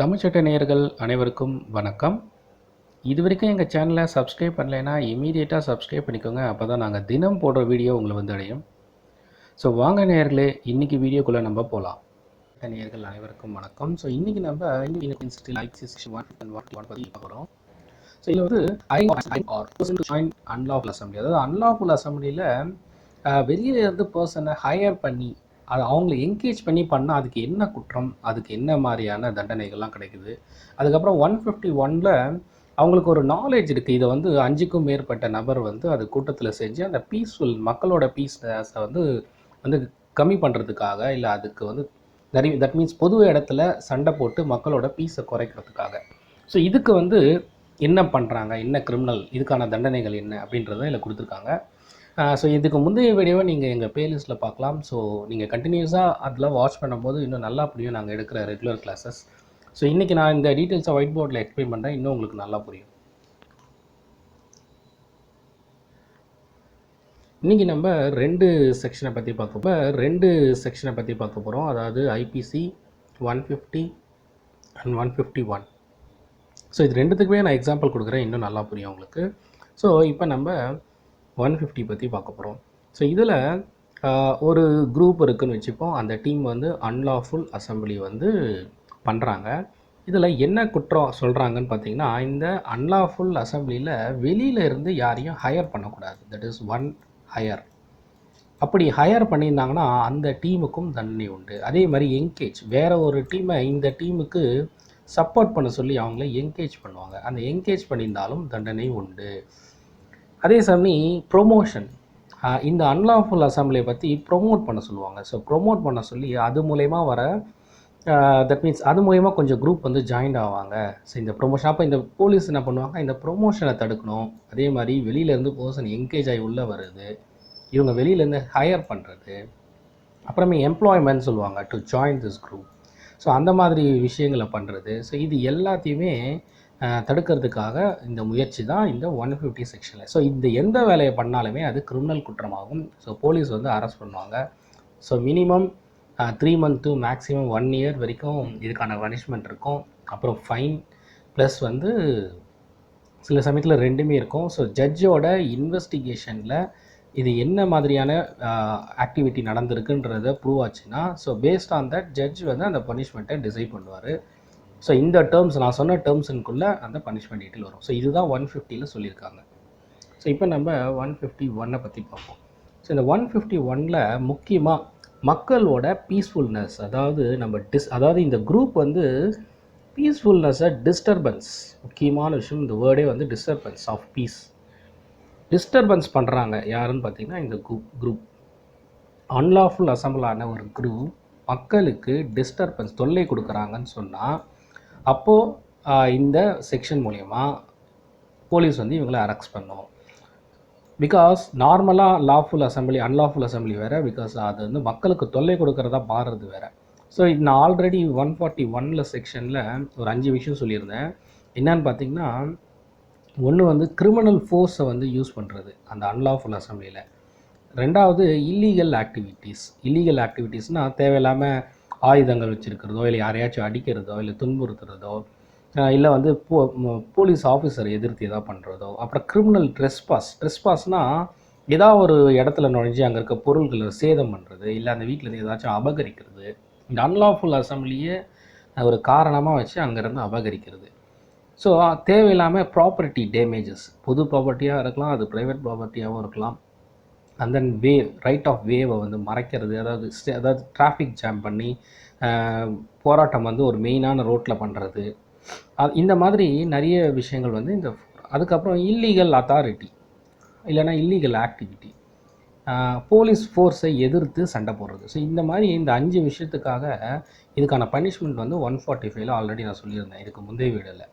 தமிழ்ச்சட்ட நேயர்கள் அனைவருக்கும் வணக்கம். இது வரைக்கும் எங்கள் சேனலை சப்ஸ்கிரைப் பண்ணலைன்னா இமீடியட்டாக சப்ஸ்கிரைப் பண்ணிக்கோங்க. அப்போ தான் நாங்கள் தினம் போடுற வீடியோ உங்களை வந்து அடையும். ஸோ வாங்க நேயர்களே, இன்றைக்கி வீடியோக்குள்ளே நம்ம போகலாம். நேயர்கள் அனைவருக்கும் வணக்கம். ஸோ இன்றைக்கி நம்ம பற்றி பார்க்குறோம். ஸோ இதில் வந்து அன்லாஃபுல் அசம்பிளி, அதாவது அன்லாஃபுல் அசம்பிளியில் வெளியே இருந்து பர்சனை ஹையர் பண்ணி அதை அவங்கள என்கேஜ் பண்ணி பண்ணால் அதுக்கு என்ன குற்றம், அதுக்கு என்ன மாதிரியான தண்டனைகள்லாம் கிடைக்குது. அதுக்கப்புறம் 151ல் அவங்களுக்கு ஒரு நாலேஜ் இருக்குது. இதை வந்து 5க்கும் மேற்பட்ட நபர் வந்து அது கூட்டத்தில் செஞ்சு அந்த பீஸ்ஃபுல் மக்களோட பீஸ்னஸை வந்து வந்து கம்மி பண்ணுறதுக்காக, இல்லை அதுக்கு வந்து நிறைய தட் மீன்ஸ் பொது இடத்துல சண்டை போட்டு மக்களோட பீஸை குறைக்கிறதுக்காக. ஸோ இதுக்கு வந்து என்ன பண்ணுறாங்க, என்ன கிரிமினல், இதுக்கான தண்டனைகள் என்ன அப்படின்றத இதில் கொடுத்துருக்காங்க. ஸோ இதுக்கு முந்தைய வீடியோவை நீங்கள் எங்கள் பிளேலிஸ்ட்டில் பார்க்கலாம். ஸோ நீங்கள் கண்டினியூஸாக அதில் வாட்ச் பண்ணும்போது இன்னும் நல்லா புரியும் நாங்கள் எடுக்கிற ரெகுலர் கிளாஸஸ். ஸோ இன்றைக்கி நான் இந்த டீட்டெயில்ஸை ஒயிட் போர்டில் எக்ஸ்பிளைன் பண்ணுறேன், இன்னும் உங்களுக்கு நல்லா புரியும். இன்றைக்கி நம்ம ரெண்டு செக்ஷனை பற்றி பார்க்க போகிறோம். அதாவது ஐபிசி 150 அண்ட் 151. ஸோ இது ரெண்டுத்துக்குமே நான் எக்ஸாம்பிள் கொடுக்குறேன், இன்னும் நல்லா புரியும் உங்களுக்கு. ஸோ இப்போ நம்ம 150 பற்றி பார்க்க போகிறோம். ஸோ இதில் ஒரு குரூப் இருக்குதுன்னு வச்சுப்போம். அந்த டீம் வந்து அன்லாஃபுல் அசம்பிளி வந்து பண்ணுறாங்க. இதில் என்ன குற்றம் சொல்கிறாங்கன்னு பார்த்தீங்கன்னா, இந்த அன்லாஃபுல் அசம்பிளியில் வெளியில் இருந்து யாரையும் ஹையர் பண்ணக்கூடாது. That is one higher. அப்படி ஹையர் பண்ணியிருந்தாங்கன்னா அந்த டீமுக்கும் தண்டனை உண்டு. அதே மாதிரி என்கேஜ், வேறு ஒரு டீமை இந்த டீமுக்கு சப்போர்ட் பண்ண சொல்லி அவங்கள என்கேஜ் பண்ணுவாங்க. அந்த என்கேஜ் பண்ணியிருந்தாலும் தண்டனை உண்டு. அதே சமயம் ப்ரொமோஷன், இந்த அன்லாஃபுல் அசம்பிளியை பற்றி ப்ரொமோட் பண்ண சொல்லுவாங்க. ஸோ ப்ரொமோட் பண்ண சொல்லி அது மூலயமா வர தட் மீன்ஸ் அது மூலயமா கொஞ்சம் குரூப் வந்து ஜாயின் ஆவாங்க. ஸோ இந்த ப்ரொமோஷன் அப்போ இந்த போலீஸ் என்ன பண்ணுவாங்க, இந்த ப்ரொமோஷனை தடுக்கணும். அதே மாதிரி வெளியிலேருந்து பர்சன் என்கேஜ் ஆகி உள்ளே வருது, இவங்க வெளியிலேருந்து ஹையர் பண்ணுறது, அப்புறமே எம்ப்ளாய்மெண்ட் சொல்லுவாங்க, to join this group. So அந்த மாதிரி விஷயங்களை பண்ணுறது. ஸோ இது எல்லாத்தையுமே தடுக்கிறதுக்காக இந்த முயற்சி தான் இந்த 150 செக்ஷனில். ஸோ இந்த எந்த வேலையை பண்ணாலுமே அது கிரிமினல் குற்றமாகும். ஸோ போலீஸ் வந்து அரெஸ்ட் பண்ணுவாங்க. So minimum 3 months to maximum 1 year வரைக்கும் இதுக்கான பனிஷ்மெண்ட் இருக்கும். அப்புறம் ஃபைன் ப்ளஸ் வந்து சில சமயத்தில் ரெண்டுமே இருக்கும். ஸோ ஜட்ஜோட இன்வெஸ்டிகேஷனில் இது என்ன மாதிரியான ஆக்டிவிட்டி நடந்திருக்குன்றதை ப்ரூவ் ஆச்சுன்னா, so based on that judge வந்து அந்த பனிஷ்மெண்ட்டை டிசைட் பண்ணுவார். ஸோ இந்த டேர்ம்ஸ் நான் சொன்ன டேர்ம்ஸுக்குள்ளே அந்த பனிஷ்மெண்ட் டீட்டெயில் வரும். ஸோ இதுதான் 150ல் சொல்லியிருக்காங்க. ஸோ இப்போ நம்ம 151 பற்றி பார்ப்போம். ஸோ இந்த 151ல் முக்கியமாக மக்களோட பீஸ்ஃபுல்னஸ், அதாவது அதாவது இந்த குரூப் வந்து பீஸ்ஃபுல்னஸை டிஸ்டர்பன்ஸ், முக்கியமான விஷயம் இந்த வேர்டே வந்து டிஸ்டர்பன்ஸ் ஆஃப் பீஸ், டிஸ்டர்பன்ஸ் பண்ணுறாங்க. யாருன்னு பார்த்தீங்கன்னா இந்த குரூப் அன்லாஃபுல் அசம்பிளான ஒரு குரூப் மக்களுக்கு டிஸ்டர்பன்ஸ், தொல்லை கொடுக்குறாங்கன்னு சொன்னால் அப்போது இந்த செக்ஷன் மூலயமா போலீஸ் வந்து இவங்களை அரெஸ்ட் பண்ணும். பிகாஸ் நார்மலாக லாஃபுல் அசம்பிளி அன்லாஃபுல் அசம்பிளி வேறு, பிகாஸ் அது வந்து மக்களுக்கு தொல்லை கொடுக்குறதா மாறுறது வேறு. ஸோ இது நான் ஆல்ரெடி 141 செக்ஷனில் ஒரு 5 விஷயம் சொல்லியிருந்தேன். என்னன்னு பார்த்தீங்கன்னா, ஒன்று வந்து கிரிமினல் ஃபோர்ஸை வந்து யூஸ் பண்ணுறது அந்த அன்லாஃபுல் அசம்பிளியில். ரெண்டாவது இல்லீகல் ஆக்டிவிட்டீஸ்னால் தேவையில்லாமல் ஆயுதங்கள் வச்சுருக்கிறதோ, இல்லை யாரையாச்சும் அடிக்கிறதோ, இல்லை துன்புறுத்துறதோ, இல்லை வந்து போலீஸ் ஆஃபீஸர் எதிர்த்து எதாவது பண்ணுறதோ. அப்புறம் கிரிமினல் ட்ரெஸ்பாஸ்னால் ஏதாவது ஒரு இடத்துல நுழைஞ்சு அங்கே இருக்க பொருள்களை சேதம் பண்ணுறது, இல்லை அந்த வீட்டிலேருந்து ஏதாச்சும் அபகரிக்கிறது. இந்த அன்லாஃபுல் அசம்பிளியை ஒரு காரணமாக வச்சு அங்கேருந்து அபகரிக்கிறது. ஸோ தேவையில்லாமல் ப்ராப்பர்ட்டி டேமேஜஸ், பொது ப்ராப்பர்ட்டியாக இருக்கலாம், அது ப்ரைவேட் ப்ராப்பர்ட்டியாகவும் இருக்கலாம். அண்ட் தென் ரைட் ஆஃப் வேவை வந்து மறைக்கிறது, அதாவது டிராஃபிக் ஜாம் பண்ணி போராட்டம் வந்து ஒரு மெயினான ரோட்டில் பண்ணுறது. இந்த மாதிரி நிறைய விஷயங்கள் வந்து இந்த. அதுக்கப்புறம் இல்லீகல் அத்தாரிட்டி இல்லைனா இல்லீகல் ஆக்டிவிட்டி, போலீஸ் ஃபோர்ஸை எதிர்த்து சண்டை போடுறது. ஸோ இந்த மாதிரி இந்த 5 விஷயத்துக்காக இதுக்கான பனிஷ்மெண்ட் வந்து 145ல் ஆல்ரெடி நான் சொல்லியிருந்தேன் இதுக்கு முந்தைய வீடியோவில்.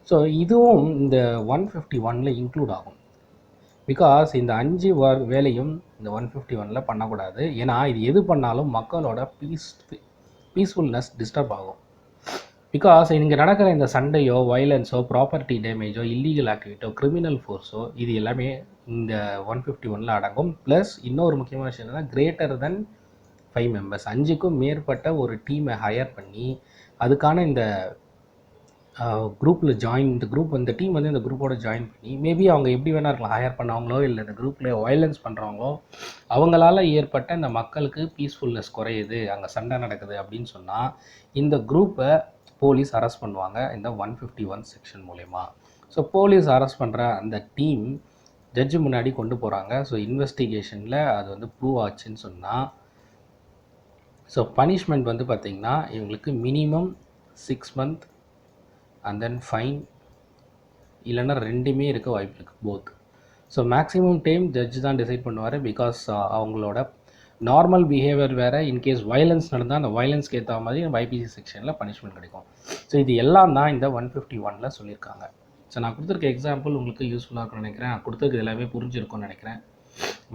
ஸோ இதுவும் இந்த 151ல் இன்க்ளூட் ஆகும். பிகாஸ் இந்த 5 வேலையும் இந்த 151ல் பண்ணக்கூடாது. ஏன்னா இது எது பண்ணாலும் மக்களோட பீஸ்ஃபுல்னஸ் டிஸ்டர்ப் ஆகும். பிகாஸ் இங்கே நடக்கிற இந்த சண்டையோ வயலன்ஸோ ப்ராப்பர்ட்டி டேமேஜோ இல்லீகல் ஆக்டிவிட்டோ கிரிமினல் ஃபோர்ஸோ இது எல்லாமே இந்த 151 அடங்கும். ப்ளஸ் இன்னொரு முக்கியமான விஷயம் என்னன்னா கிரேட்டர் தென் 5 மெம்பர்ஸ், 5க்கும் மேற்பட்ட ஒரு டீமை ஹையர் பண்ணி அதுக்கான இந்த குரூப்பில் ஜாயின், இந்த குரூப் இந்த டீம் வந்து இந்த குரூப்போட ஜாயின் பண்ணி மேபி அவங்க எப்படி வேணா இருக்கலாம், ஹையர் பண்ணவங்களோ இல்லை இந்த குரூப்பில் வயலன்ஸ் பண்ணுறவங்களோ அவங்களால ஏற்பட்ட இந்த மக்களுக்கு பீஸ்ஃபுல்னஸ் குறையுது, அங்கே சண்டை நடக்குது அப்படின்னு சொன்னால் இந்த குரூப்பை போலீஸ் அரெஸ்ட் பண்ணுவாங்க இந்த 151 செக்ஷன் மூலயமா. ஸோ போலீஸ் அரெஸ்ட் பண்ணுற அந்த டீம் ஜட்ஜு முன்னாடி கொண்டு போகிறாங்க. ஸோ இன்வெஸ்டிகேஷனில் அது வந்து ப்ரூவ் ஆச்சுன்னு சொன்னால் ஸோ பனிஷ்மெண்ட் வந்து பார்த்திங்கன்னா இவங்களுக்கு minimum 6 months and then fine, இல்லைன்னா ரெண்டுமே இருக்க வாய்ப்பு இருக்குது, both. So maximum time judge தான் டிசைட் பண்ணுவார். பிகாஸ் அவங்களோட நார்மல் பிஹேவியர் வேறு, இன்கேஸ் வயலன்ஸ் நடந்தால் அந்த வயலன்ஸ்க்கு ஏற்ற மாதிரி நம்ம ஐபிசி செக்ஷனில் பனிஷ்மெண்ட் கிடைக்கும். ஸோ இது எல்லாம் தான் இந்த 151 சொல்லியிருக்காங்க. ஸோ நான் கொடுத்துருக்க எக்ஸாம்பிள் உங்களுக்கு யூஸ்ஃபுல்லாக இருக்கும்னு நினைக்கிறேன். நான் கொடுத்துருக்கு எல்லாமே புரிஞ்சிருக்கும்னு நினைக்கிறேன்.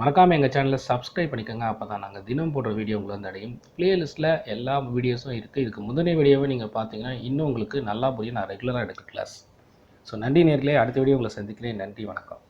மறக்காமல் எங்கள் சேனலில் சப்ஸ்கிரைப் பண்ணிக்கோங்க. அப்போ தான் நாங்கள் தினம் போடுற வீடியோ உங்களுக்கு வந்து அடையும். ப்ளேலிஸ்ட்டில் எல்லா வீடியோஸும் இருக்குது. இதுக்கு முந்தின வீடியோவை நீங்கள் பார்த்தீங்கன்னா இன்னும் உங்களுக்கு நல்லா புரியும். நான் ரெகுலராக எடுக்க கிளாஸ். ஸோ நன்றி நேர்களே, அடுத்த வீடியோ உங்களை சந்திக்கிறேன். நன்றி, வணக்கம்.